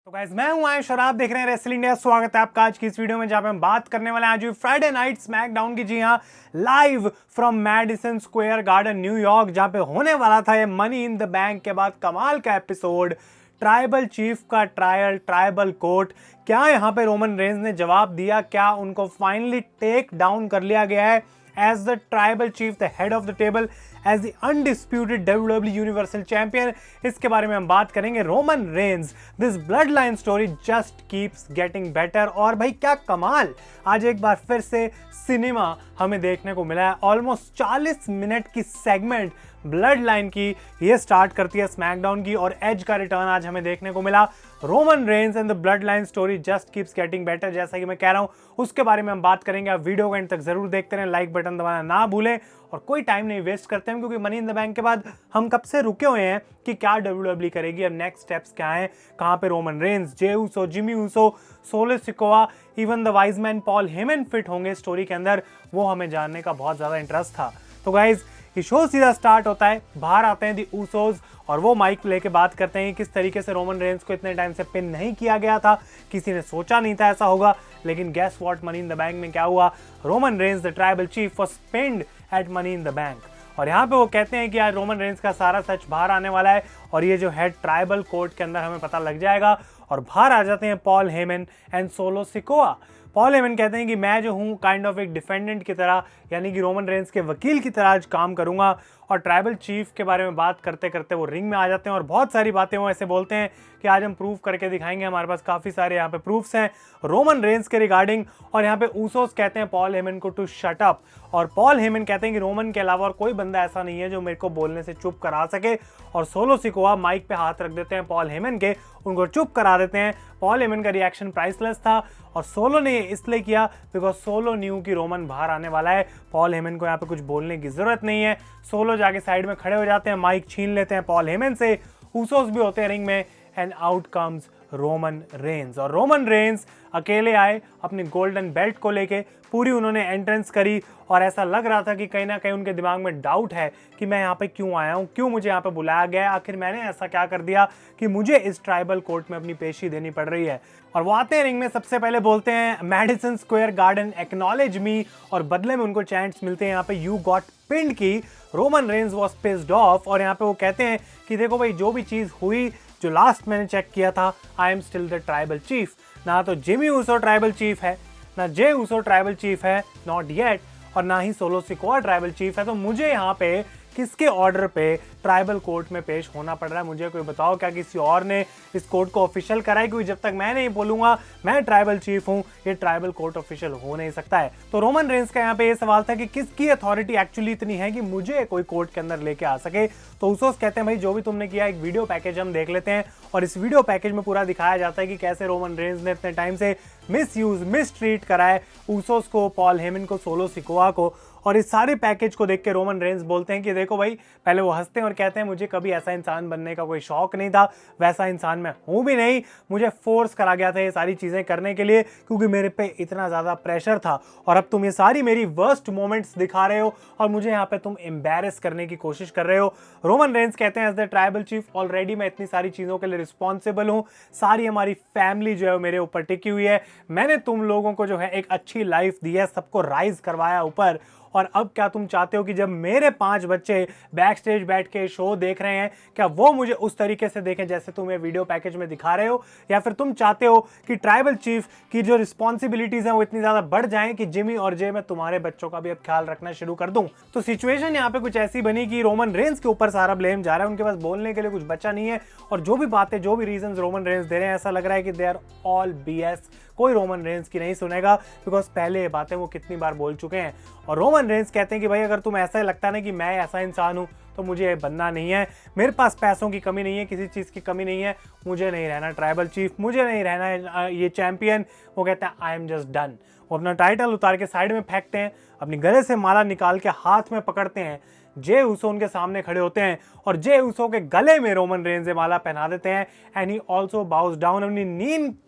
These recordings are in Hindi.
तो गाइस मैं हूं आयुष और आप देख रहे हैं रेसल इंडिया। स्वागत है आपका आज की इस वीडियो में जहां पे हम बात करने वाले हैं आज फ्राइडे नाइट स्मैकडाउन की। जी हां, live from Madison Square garden New York, जहां पे होने वाला था ये मनी इन द बैंक के बाद कमाल का एपिसोड, ट्राइबल चीफ का ट्रायल, ट्राइबल कोर्ट। क्या यहां पे रोमन रेंज ने जवाब दिया? क्या उनको फाइनली टेक डाउन कर लिया गया है as the tribal chief, the head of the table, as the undisputed WWE Universal Champion? इसके बारे में हम बात करेंगे। Roman Reigns, this blood line story just keeps getting better. और भाई क्या कमाल, आज एक बार फिर से सिनेमा हमें देखने को मिला है। ऑलमोस्ट 40 मिनट की सेगमेंट ब्लड लाइन की ये स्टार्ट करती है स्मैकडाउन की, और एज का रिटर्न आज हमें देखने को मिला। Roman Reigns and the blood line story just keeps getting better, जैसा कि मैं कह रहा हूं उसके बारे में हम बात करेंगे। आप वीडियो को एंड तक जरूर देखते रहें, लाइक बटन दबाना ना भूलें, और कोई टाइम नहीं वेस्ट करते हैं क्योंकि मनी इन द बैंक के बाद हम कब से रुके हुए हैं कि क्या WWE करेगी, अब नेक्स्ट स्टेप्स क्या हैं, कहां पे Roman Reigns, Jey Uso, Jimmy Uso, solo Sikoa, even the wise man Paul Heyman fit होंगे स्टोरी के अंदर, वो हमें जानने का बहुत ज्यादा इंटरेस्ट था। तो गाइज ये शो सीधा स्टार्ट होता है, बाहर आते हैं दी ऊसोस और वो माइक लेके बात करते हैं किस तरीके से रोमन रेंज को इतने टाइम से पिन नहीं किया गया था, किसी ने सोचा नहीं था ऐसा होगा। लेकिन guess what, money in the bank में क्या हुआ, Roman Reigns the tribal chief was pinned at money in the bank. और यहाँ पे वो कहते हैं कि आज रोमन रेंज का सारा सच बाहर आने वाला है और ये जो है ट्राइबल कोर्ट के अंदर हमें पता लग जाएगा। और बाहर आ जाते हैं Paul Heyman and solo Sikoa. Paul Heyman कहते हैं कि मैं जो हूँ काइंड ऑफ एक डिफेंडेंट की तरह, यानी कि रोमन रेंज के वकील की तरह आज काम करूंगा। और ट्राइबल चीफ के बारे में बात करते करते वो रिंग में आ जाते हैं और बहुत सारी बातें वो ऐसे बोलते हैं कि आज हम प्रूफ करके दिखाएंगे, हमारे पास काफ़ी सारे यहाँ पे प्रूफ्स हैं रोमन रेंज के रिगार्डिंग। और यहाँ पे ऊसोस कहते हैं पॉल हेमन को टू शट अप, और पॉल हेमन कहते हैं कि रोमन के अलावा और कोई बंदा ऐसा नहीं है जो मेरे को बोलने से चुप करा सके। और सोलो सिकोआ माइक पे हाथ रख देते हैं पॉल हेमन के, उनको चुप करा देते हैं। पॉल हेमन का रिएक्शन प्राइसलेस था, और सोलो ने इसलिए किया बिकॉज सोलो न्यू कि रोमन बाहर आने वाला है। पॉल हेमन को यहाँ पे कुछ बोलने की जरूरत नहीं है। सोलो जाके साइड में खड़े हो जाते हैं, माइक छीन लेते हैं पॉल हेमन से। ऊसोस भी होते हैं रिंग में, and out comes Roman Reigns. और रोमन रेंज अकेले आए अपने गोल्डन बेल्ट को लेके, पूरी उन्होंने एंट्रेंस करी, और ऐसा लग रहा था कि कहीं ना कहीं उनके दिमाग में डाउट है कि मैं यहाँ पे क्यों आया हूँ, क्यों मुझे यहाँ पे बुलाया गया है, आखिर मैंने ऐसा क्या कर दिया कि मुझे इस ट्राइबल कोर्ट में अपनी पेशी देनी पड़ रही है। और वो आते हैं रिंग में, सबसे पहले बोलते हैं मैडिसन स्क्वायर गार्डन एक्नॉलेज मी, और बदले में उनको चैंट्स मिलते हैं यहाँ पे यू गॉट पिन्ड की। Roman Reigns was pissed off, और यहाँ पे वो कहते हैं कि देखो भाई जो भी चीज़ हुई, जो लास्ट मैंने चेक किया था, I am still the tribal chief. ना तो जिमी ऊसो ट्राइबल चीफ है, ना जे ऊसो ट्राइबल चीफ है, नॉट येट, और ना ही सोलो सिकोआ ट्राइबल चीफ है। तो मुझे यहाँ पे किसके ऑर्डर पे ट्राइबल कोर्ट में पेश होना पड़ रहा है, मुझे कोई बताओ। क्या किसी और ने इस कोर्ट को ऑफिशियल करा है? क्योंकि जब तक मैं नहीं बोलूंगा मैं ट्राइबल चीफ हूं, ये ट्राइबल कोर्ट ऑफिशियल हो नहीं सकता है। तो रोमन रेंज का यहाँ पे ये सवाल था कि किसकी अथॉरिटी एक्चुअली इतनी है कि मुझे कोई कोर्ट के अंदर लेके आ सके। तो ऊसोस कहते हैं भाई जो भी तुमने किया, एक वीडियो पैकेज हम देख लेते हैं, और इस वीडियो पैकेज में पूरा दिखाया जाता है कि कैसे रोमन रेंज ने इतने टाइम से मिसट्रीट करा है ऊसोस को, पॉल हेमन को, सोलो सिकोआ को। और इस सारे पैकेज को देख के रोमन रेंज बोलते हैं कि देखो भाई, पहले वो हंसते हैं और कहते हैं मुझे कभी ऐसा इंसान बनने का कोई शौक नहीं था, वैसा इंसान मैं हूं भी नहीं, मुझे फोर्स करा गया था ये सारी चीजें करने के लिए क्योंकि मेरे पे इतना ज्यादा प्रेशर था, और अब तुम ये सारी मेरी वर्स्ट मोमेंट्स दिखा रहे हो और मुझे यहाँ पे तुम एम्बैरेस करने की कोशिश कर रहे हो। रोमन रेंज कहते हैं as the tribal chief already मैं इतनी सारी चीजों के लिए रिस्पॉन्सिबल हूँ, सारी हमारी फैमिली जो है मेरे ऊपर टिकी हुई है, मैंने तुम लोगों को जो है एक अच्छी लाइफ दी है, सबको राइज करवाया ऊपर, और अब क्या तुम चाहते हो कि जब मेरे 5 बच्चे बैक स्टेज बैठ के शो देख रहे हैं, क्या वो मुझे उस तरीके से देखें जैसे तुम ये वीडियो पैकेज में दिखा रहे हो, या फिर तुम चाहते हो कि ट्राइबल चीफ की जो रिस्पॉन्सिबिलिटीज हैं वो इतनी ज्यादा बढ़ जाएं कि जिमी और जे मैं तुम्हारे बच्चों का भी अब ख्याल रखना शुरू कर दूं। तो सिचुएशन यहाँ पे कुछ ऐसी बनी कि रोमन रेंज के ऊपर सारा ब्लेम जा रहा है, उनके पास बोलने के लिए कुछ बचा नहीं है, और जो भी बातें, जो भी रीजन रोमन रेंज दे रहे हैं, ऐसा लग रहा है कि दे आर ऑल BS, कोई रोमन रेंज की नहीं सुनेगा, बिकॉज पहले ये बातें वो कितनी बार बोल चुके हैं। और रोमन रेंज कहते हैं कि भाई अगर तुम ऐसा लगता है ना कि मैं ऐसा इंसान हूं तो मुझे बनना नहीं है, मेरे पास पैसों की कमी नहीं है, किसी चीज़ की कमी नहीं है, मुझे नहीं रहना ट्राइबल चीफ, मुझे नहीं रहना ये चैंपियन। वो कहते हैं आई एम जस्ट डन। वो अपना टाइटल उतार के साइड में फेंकते हैं, अपनी गले से माला निकाल के हाथ में पकड़ते हैं, जे ऊसो उनके सामने खड़े होते हैं और जे ऊसो के गले में रोमन रेंज से माला पहना देते हैं, and he also boughs down, अपनी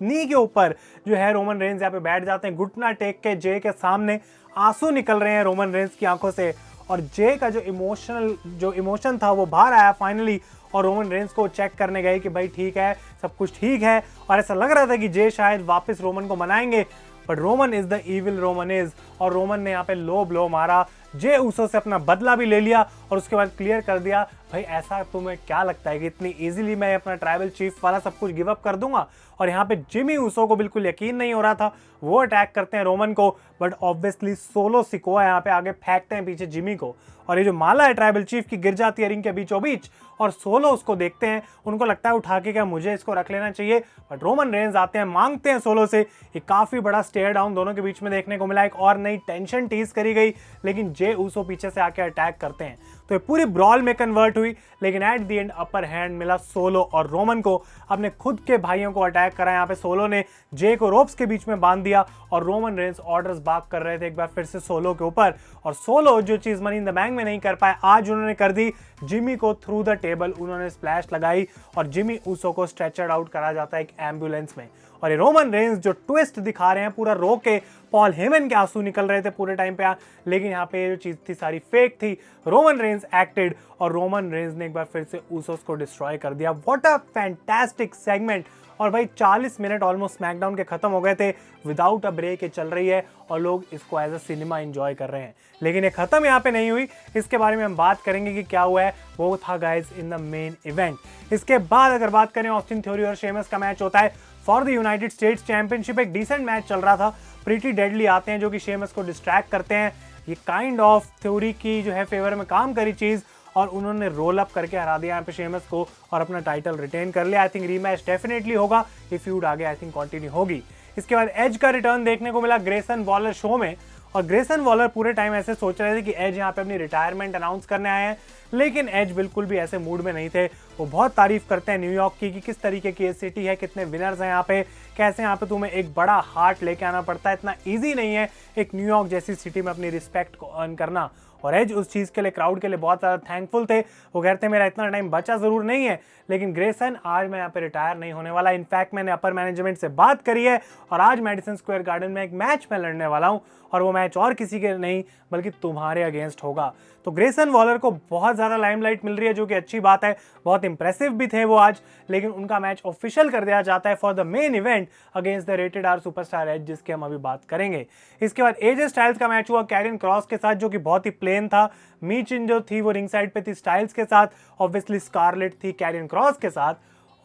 नी के ऊपर जो है रोमन रेंज यहाँ पे बैठ जाते हैं, घुटना टेक के जे के सामने। आंसू निकल रहे हैं रोमन रेंज की आंखों से, और जे का जो इमोशन था वो बाहर आया फाइनली, और रोमन रेंस को चेक करने गए कि भाई ठीक है, सब कुछ ठीक है, और ऐसा लग रहा था कि जे शायद वापस रोमन को मनाएंगे, but Roman is the evil Roman is, और रोमन ने यहाँ पे लो ब्लो मारा, जे उसो से अपना बदला भी ले लिया और उसके बाद क्लियर कर दिया भाई ऐसा तुम्हें क्या लगता है कि इतनी इजीली मैं अपना ट्राइबल चीफ वाला सब कुछ गिव अप कर दूंगा। और यहाँ पे जिमी उसो को बिल्कुल यकीन नहीं हो रहा था, वो अटैक करते हैं रोमन को, बट ऑब्वियसली सोलो सिकोआ यहाँ पे आगे फेंकते हैं पीछे जिमी को, और ये जो माला है ट्राइबल चीफ की गिर जाती है रिंग के बीचों बीच, और सोलो उसको देखते हैं, उनको लगता है उठा के क्या मुझे इसको रख लेना चाहिए, बट रोमन रेंज आते हैं, मांगते हैं सोलो से। ये काफी बड़ा स्टेयर डाउन दोनों के बीच में देखने को मिला, एक और नई टेंशन टीज करी गई, लेकिन जे उसो पीछे से आके अटैक करते हैं, तो ये पूरी ब्रॉल में कन्वर्ट हुई, लेकिन at the and upper hand मिला सोलो और रोमन को। अपने खुद के भाइयों को अटैक करा, यहाँ पे सोलो ने जे को रोप्स के बीच में बांध दिया, और रोमन रेंस ऑर्डर्स बाक कर रहे थे एक बार फिर से सोलो के ऊपर, और सोलो जो चीज मनी इन द बैंक में नहीं कर पाए आज उन्होंने कर दी, जिमी को थ्रू द टेबल उन्होंने स्प्लैश लगाई, और जिमी उसो को स्ट्रेचर्ड आउट करा जाता है एक एम्बुलेंस में। और ये रोमन रेंस जो ट्विस्ट दिखा रहे हैं पूरा रो के, पॉल हेमन के आंसू निकल रहे थे पूरे टाइम पे, लेकिन यहाँ पे जो चीज थी सारी फेक थी। रोमन रेंस एक्टेड, और रोमन रेंस ने एक बार फिर से उसोस को डिस्ट्रॉय कर दिया। What a fantastic segment. और भाई 40 मिनट ऑलमोस्ट स्मैकडाउन के खत्म हो गए थे, विदाउट अ ब्रेक ये चल रही है, और लोग इसको एज अ सिनेमा एंजॉय कर रहे हैं, लेकिन ये खत्म यहाँ पे नहीं हुई। इसके बारे में हम बात करेंगे कि क्या हुआ है, वो था guys in the main event. इसके बाद अगर बात करें ऑस्टिन थ्योरी और शेमस का मैच होता है for the United states championship, एक डिसेंट मैच चल रहा था, प्रीटी डेडली आते हैं जो कि शेमस को डिस्ट्रैक्ट करते हैं, ये काइंड ऑफ थ्योरी की जो है फेवर में काम करी चीज, और उन्होंने रोल अप करके हरा दिया यहाँ पे शेमस को और अपना टाइटल रिटेन कर लिया। आई थिंक रीमैच डेफिनेटली होगा, ये फ्यूड आगे आई थिंक कंटिन्यू होगी। इसके बाद एज का रिटर्न देखने को मिला ग्रेसन वॉलर शो में, और ग्रेसन वॉलर पूरे टाइम ऐसे सोच रहे थे कि एज यहाँ पे अपनी रिटायरमेंट अनाउंस करने आए हैं, लेकिन एज बिल्कुल भी ऐसे मूड में नहीं थे। वो बहुत तारीफ करते हैं न्यूयॉर्क की कि किस तरीके की ये सिटी है, कितने विनर्स हैं यहाँ पे, कैसे यहाँ पे तुम्हें एक बड़ा हार्ट लेके आना पड़ता है, इतना ईजी नहीं है एक न्यूयॉर्क जैसी सिटी में अपनी रिस्पेक्ट को अर्न करना। और एज उस चीज़ के लिए क्राउड के लिए बहुत ज़्यादा थैंकफुल थे। वो कहते हैं मेरा इतना टाइम बचा ज़रूर नहीं है, लेकिन ग्रेसन आज मैं यहाँ पे रिटायर नहीं होने वाला। इनफैक्ट मैंने अपर मैनेजमेंट से बात करी है और आज मैडिसन स्क्वायर गार्डन में एक मैच में लड़ने वाला हूँ, और वो मैच और किसी के नहीं बल्कि तुम्हारे अगेंस्ट होगा। तो ग्रेसन वॉलर को बहुत ज़्यादा लाइमलाइट मिल रही है, जो कि अच्छी बात है, बहुत इंप्रेसिव भी थे वो आज, लेकिन उनका मैच ऑफिशियल कर दिया जाता है for the main event against the rated R superstar Edge, जिसके हम अभी बात करेंगे। इसके बाद एजे स्टाइल्स का मैच हुआ कैरियन क्रॉस के साथ, जो कि बहुत ही प्लेन था। मीचिन जो थी वो रिंग साइड पे थी स्टाइल्स के साथ, ऑब्वियसली स्कारलेट थी कैरियन क्रॉस के साथ,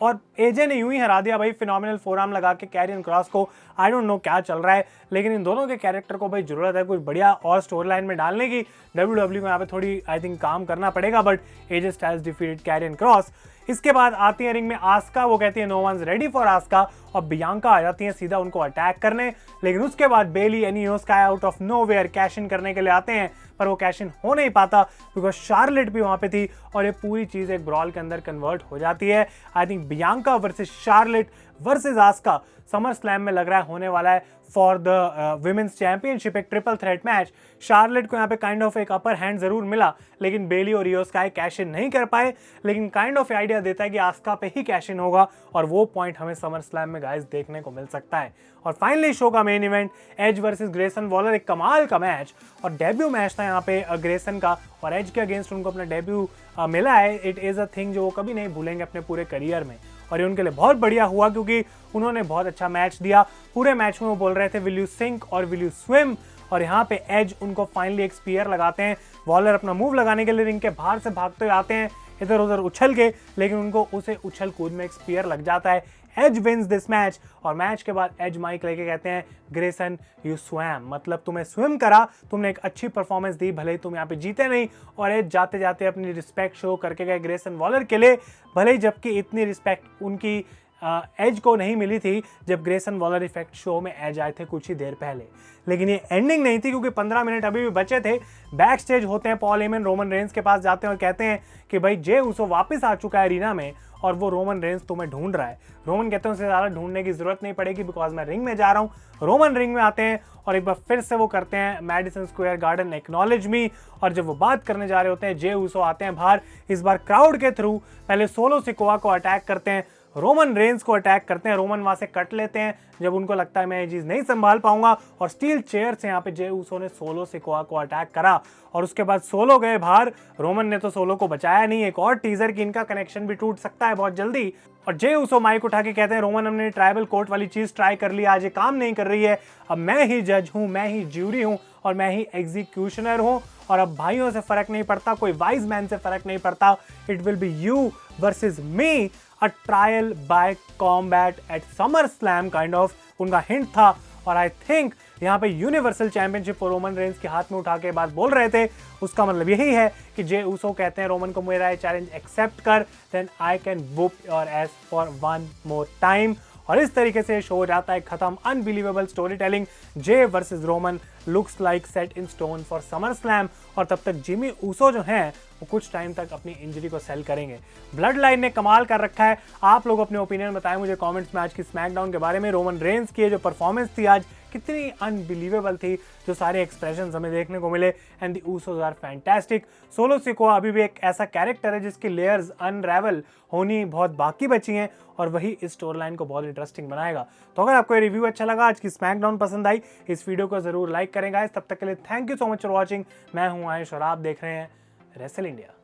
और एजे ने यूं ही हरा दिया भाई फिनोमिनल फोरआर्म लगा के कैरियन क्रॉस को। आई डोंट नो क्या चल रहा है, लेकिन इन दोनों के कैरेक्टर को भाई जरूरत है कुछ बढ़िया और स्टोरी लाइन में डालने की। डब्ल्यूडब्ल्यू को यहाँ पे थोड़ी आई थिंक काम करना पड़ेगा, but AJ Styles defeated Carrion Cross. इसके बाद आती है रिंग में आस्का, वो कहती है no one's ready for Asuka, और बियांका आ जाती है सीधा उनको अटैक करने, लेकिन उसके बाद बेली एंड इयो sky out of nowhere cash in करने के लिए आते हैं, पर वो कैश इन हो नहीं पाता बिकॉज शार्लेट भी वहां पे थी, और ये पूरी चीज एक ब्रॉल के अंदर कन्वर्ट हो जाती है। I think Bianca versus Charlotte versus Asuka SummerSlam में लग रहा है होने वाला है फॉर द विमेंस चैंपियनशिप, एक ट्रिपल थ्रेट मैच। शार्लेट को यहाँ पे काइंड ऑफ एक अपर हैंड जरूर मिला, लेकिन बेली और इयो स्काई कैश इन नहीं कर पाए, लेकिन काइंड ऑफ आइडिया देता है कि आस्का पे ही कैश इन होगा, और वो पॉइंट हमें समर स्लैम में गाइस देखने को मिल सकता है। और फाइनली शो का main event Edge versus Grayson Waller, एक कमाल का मैच, और डेब्यू मैच था यहाँ पे ग्रेसन का, और एज के अगेंस्ट उनको अपना डेब्यू मिला है। इट इज़ अ थिंग जो वो कभी नहीं भूलेंगे अपने पूरे करियर में, और ये उनके लिए बहुत बढ़िया हुआ क्योंकि उन्होंने बहुत अच्छा मैच दिया। पूरे मैच में वो बोल रहे थे विल यू सिंक और विल यू स्विम, और यहाँ पे एज उनको फाइनली एक स्पीयर लगाते हैं। वॉलर अपना मूव लगाने के लिए रिंग के बाहर से भागते हुए आते हैं इधर उधर उछल के, लेकिन उनको उसे उछल कूद में एक स्पीयर लग जाता है। एज विंस दिस मैच, और मैच के बाद एज माइक लेके कहते हैं ग्रेसन यू स्वैम, मतलब तुम्हें स्विम करा, तुमने एक अच्छी परफॉर्मेंस दी, भले ही तुम यहाँ पे जीते नहीं। और एज जाते जाते अपनी रिस्पेक्ट शो करके गए ग्रेसन वॉलर के लिए, भले ही जबकि इतनी रिस्पेक्ट उनकी एज को नहीं मिली थी जब ग्रेसन वॉलर इफेक्ट शो में एज आए थे कुछ ही देर पहले। लेकिन ये एंडिंग नहीं थी क्योंकि 15 मिनट अभी भी बचे थे। बैक स्टेज होते हैं, पॉल हेमन रोमन रेंस के पास जाते हैं और कहते हैं कि भाई जे उसो वापस आ चुका है अरीना में, और वो रोमन रेंस तुम्हें ढूंढ रहा है। रोमन कहते हैं उसे ज़्यादा ढूंढने की जरूरत नहीं पड़ेगी बिकॉज मैं रिंग में जा रहा हूँ। रोमन रिंग में आते हैं और एक बार फिर से वो करते हैं मैडिसन स्क्वायर गार्डन एक्नॉलेज मी, और जब वो बात करने जा रहे होते हैं जे उसो आते हैं बाहर, इस बार क्राउड के थ्रू। पहले सोलो सिकोआ को अटैक करते हैं, रोमन रेंस को अटैक करते हैं। रोमन वहां से कट लेते हैं जब उनको लगता है मैं ये चीज नहीं संभाल पाऊंगा, और स्टील चेयर से यहाँ पे जे उसो ने सोलो सिकोआ को अटैक करा और उसके बाद सोलो गए बाहर। रोमन ने तो सोलो को बचाया नहीं। एक और टीजर की इनका कनेक्शन भी टूट सकता है बहुत जल्दी। और जे उसो माइक उठा के कहते हैं रोमन हमने ट्राइबल कोर्ट वाली चीज ट्राई कर ली, आज ये काम नहीं कर रही है, अब मैं ही जज हूं, मैं ही ज्यूरी हूं और मैं ही एग्जीक्यूशनर हूं, और अब भाइयों से फर्क नहीं पड़ता, कोई वाइज मैन से फर्क नहीं पड़ता, it will be you versus me, a trial by combat at SummerSlam kind of उनका हिंट था। और आई थिंक यहाँ पे यूनिवर्सल चैंपियनशिप को रोमन रेंस के हाथ में उठा के बात बोल रहे थे। उसका मतलब यही है कि जे उसो कहते हैं रोमन को मेरा ये चैलेंज एक्सेप्ट कर, then I can whoop your ass for one more time. और इस तरीके से शो हो जाता है खत्म। Unbelievable storytelling, Jey versus Roman looks like set in stone for SummerSlam. और तब तक जिमी ऊसो जो हैं वो कुछ टाइम तक अपनी इंजरी को सेल करेंगे। ब्लड लाइन ने कमाल कर रखा है। आप लोग अपने ओपिनियन बताएं मुझे कमेंट्स में आज की स्मैकडाउन के बारे में। रोमन रेंस की जो परफॉर्मेंस थी आज कितनी अनबिलीवेबल थी, जो सारे एक्सप्रेशंस हमें देखने को मिले, and the Usos are fantastic. Solo Sikoa अभी भी एक ऐसा कैरेक्टर है जिसकी लेयर्स अनरेवल होनी बहुत बाकी बची हैं, और वही इस स्टोरी लाइन को बहुत इंटरेस्टिंग बनाएगा। तो अगर आपको ये रिव्यू अच्छा लगा, आज की स्मैकडाउन पसंद आई, इस वीडियो को जरूर लाइक करें गाइस। तब तक के लिए thank you so much for watching. मैं हूं आयुष और आप देख रहे हैं रेसल इंडिया।